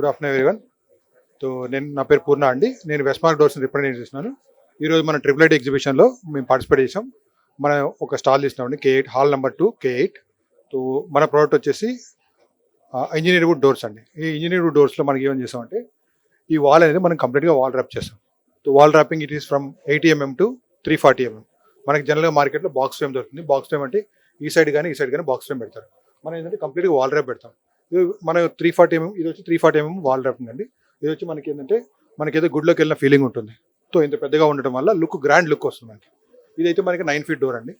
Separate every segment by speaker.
Speaker 1: Good afternoon everyone. So నా పేరు పూర్ణ అండి. నేను వెస్ట్మార్క్ డోర్స్ని రిప్రజెంట్ చేస్తున్నాను. ఈరోజు మన ట్రిపుల్ ఎగ్జిబిషన్లో మేము పార్టిసిపేట్ చేసాం. మనం ఒక స్టాల్ తీసినామండి, K8 hall number 2 K8. So మన ప్రోడక్ట్ వచ్చేసి ఇంజనీర్ వుడ్ డోర్స్ అండి. ఈ ఇంజనీర్ వుడ్ డోర్స్లో మనకి ఏం చేసామంటే ఈ వాల్ అనేది మనం కంప్లీట్గా వాల్ ర్యాప్ చేస్తాం. So wall wrapping it is from 80 mm to 340 mm. మనకి జనరల్గా మార్కెట్లో బాక్స్ ఫ్రేమ్ దొరుకుతుంది. బాక్స్ ఫ్రేమ్ అంటే ఈ సైడ్ కానీ బాక్స్ ఫ్రేమ్ పెడతారు. మనం ఏంటంటే కంప్లీట్గా వాల్ ర్యాప్ పెడతాం. ఇది మన 340 mm, ఇది వచ్చి 340 mm వాల్ ర్యాపింగ్ అండి. ఇది వచ్చి మనకి ఏంటంటే మనకేదో గుడ్లోకి వెళ్ళిన ఫీలింగ్ ఉంటుంది. సో ఇంత పెద్దగా ఉండటం వల్ల గ్రాండ్ లుక్ వస్తుంది మనకి. ఇదైతే మనకి 9 feet డోర్ అండి.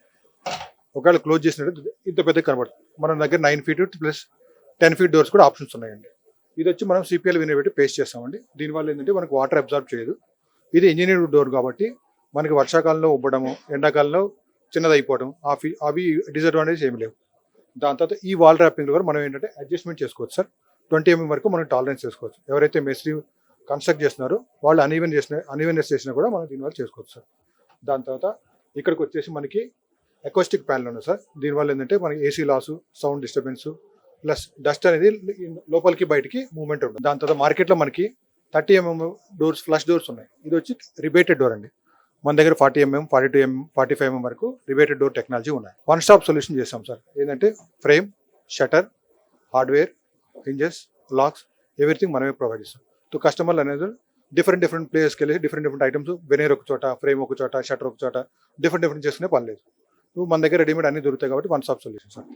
Speaker 1: ఒకవేళ క్లోజ్ చేసినట్టు ఇంత పెద్దగా కనబడుతుంది. మన దగ్గర 9 feet ప్లస్ 10 feet డోర్స్ కూడా ఆప్షన్స్ ఉన్నాయండి. ఇది వచ్చి మనం CPL వినర్ పెట్టి పేస్ట్ చేస్తామండి. దీనివల్ల ఏంటంటే మనకు వాటర్ అబ్జార్బ్ చేయదు. ఇది ఇంజనీర్ డోర్ కాబట్టి మనకి వర్షాకాలంలో ఉబ్బడము, ఎండాకాలంలో చిన్నది అయిపోవడం అవి డిసడ్వాంటేజ్ ఏమి లేవు. దాని తర్వాత ఈ వాల్ ర్యాపింగ్ కూడా మనం ఏంటంటే అడ్జస్ట్మెంట్ చేసుకోవచ్చు సార్. 20 mm వరకు మనం టాలరెన్స్ చేసుకోవచ్చు. ఎవరైతే మెస్రీ కన్స్ట్రక్ట్ చేస్తున్నారో వాళ్ళు అన్ఈవెన్నెస్ చేసినా కూడా మనం దీనివల్ల చేసుకోవచ్చు సార్. దాని తర్వాత ఇక్కడికి వచ్చేసి మనకి అకోస్టిక్ ప్యానల్ ఉన్నాయి సార్. దీనివల్ల ఏంటంటే మనకి AC loss, sound disturbance plus dust అనేది లోపలికి బయటికి మూవ్మెంట్ ఉంటుంది. దాని తర్వాత మార్కెట్లో మనకి 30 mm డోర్స్, ఫ్లష్ డోర్స్ ఉన్నాయి. ఇది వచ్చి రిబేటెడ్ డోర్ అండి. మన దగ్గర 40 mm, 42 mm, 45 mm వరకు రిబేటెడ్ డోర్ టెక్నాలజీ ఉన్నాయి. వన్ స్టాప్ సొల్యూషన్ చేస్తాం సార్. ఏంటంటే frame, shutter, hardware, hinges, lakhs everything మనమే ప్రొవైడ్ చేస్తాం. సో కస్టమర్లు అనేది డిఫరెంట్ ప్లేస్కి వెళ్ళి డిఫరెంట్ ఐటమ్స్, వెనీర్ ఒక చోట, ఫ్రేమ్ ఒక చోట, షటర్ ఒక చోట, డిఫరెంట్ చేసుకునే పని లేదు. సో మన దగ్గర రెడీమేడ్ అన్ని దొరుకుతాయి కాబట్టి one stop solution sir.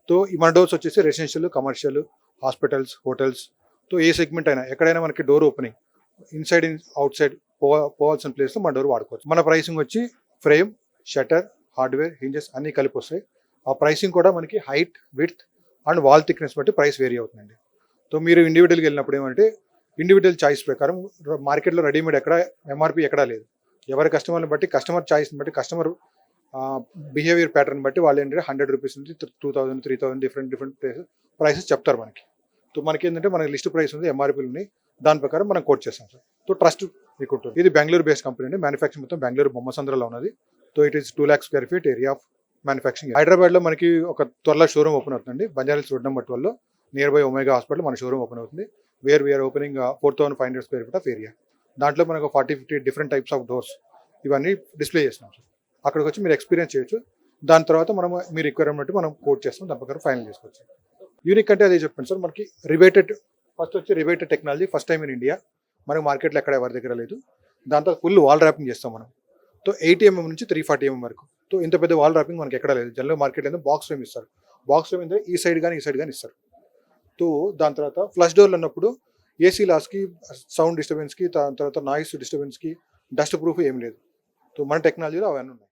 Speaker 1: So ఈ మన డోర్స్ వచ్చేసి residential, commercial, hospitals, hotels, so ఏ సెగ్మెంట్ అయినా ఎక్కడైనా మనకి door opening inside outside పోవాల్సిన ప్లేస్లో మన డోర్ వాడుకోవచ్చు. మన ప్రైసింగ్ వచ్చి ఫ్రేమ్, షటర్, హార్డ్వేర్, హింజెస్ అన్నీ కలిపి వస్తాయి. ఆ ప్రైసింగ్ కూడా మనకి height, width and wall thickness బట్టి ప్రైస్ వేరీ అవుతుందండి. సో మీరు ఇండివిజువల్గా వెళ్ళినప్పుడు ఏమంటే ఇండివిజువల్ చాయిస్ ప్రకారం మార్కెట్లో రెడీమేడ్ ఎక్కడ MRP ఎక్కడా లేదు. ఎవరి కస్టమర్ని బట్టి, కస్టమర్ చాయిస్ని బట్టి, కస్టమర్ బిహేవియర్ ప్యాటర్న్ బట్టి వాళ్ళు ఏంటంటే 100 rupees నుంచి 2000, 3000 డిఫరెంట్ ప్రైసెస్ చెప్తారు మనకి. సో మనకి ఏంటంటే మనకి లిస్ట్ ప్రైస్ ఉంది, MRPలు ఉన్నాయి. దాని ప్రకారం మనం కోట్ చేస్తాం సార్. సో ట్రస్ట్ మీకు ఉంటుంది. ఇది బెంగళూరు బేస్డ్ కంపెనీ అండి. మ్యానుఫ్యాక్చరింగ్ మొత్తం బెంగళూరు బొమ్మసంద్రలో ఉన్నది. So it is 2 lakh square feet area of manufacturing. హైదరాబాద్లో మనకి ఒక త్వరలో షోరూమ్ ఓపెన్ అవుతుంది. బంజారాహిల్స్ రోడ్ నెంబర్ 12లో నియర్ బై ఒమేగా హాస్పిటల్ మన షోరూమ్ ఓపెన్ అవుతుంది. We are opening 4500 square feet of area. దాంట్లో మనకు 40-50 డిఫరెంట్ టైప్స్ ఆఫ్ డోర్స్ ఇవన్నీ డిస్ప్లే చేస్తున్నాం సార్. అక్కడికి వచ్చి మీరు ఎక్స్పీరియన్స్ చేయొచ్చు. దాని తర్వాత మనం మీ రిక్వైర్మెంట్ మనం కోట్ చేస్తాం. దాని ప్రకారం ఫైనల్ చేసుకోవచ్చు. యూనిక్ అంటే అదే చెప్పండి సార్. మనకి ఫస్ట్ వచ్చి rebated technology first time in India. మనకి మార్కెట్లో ఎక్కడ ఎవరి దగ్గర లేదు. దాని తర్వాత ఫుల్ వాల్ ర్యాపింగ్ చేస్తాం మనం. సో 80 mm నుంచి 340 mm వరకు. సో ఇంత పెద్ద వాల్ ర్యాపింగ్ మనకి ఎక్కడ లేదు. జనరల్ మార్కెట్ అయితే బాక్స్ ఫ్రేమ్ ఇస్తారు. బాక్స్ ఫ్రేమ్ అయితే ఈ సైడ్ కానీ ఇస్తారు. సో దాని తర్వాత ఫ్లష్ డోర్లు అన్నప్పుడు ఏసీ లాస్కి, సౌండ్ డిస్టర్బెన్స్కి, దాని తర్వాత నాయిస్ డిస్టర్బెన్స్కి, డస్ట్ ప్రూఫ్ ఏం లేదు. సో మన టెక్నాలజీలో అవన్నీ ఉన్నాయి.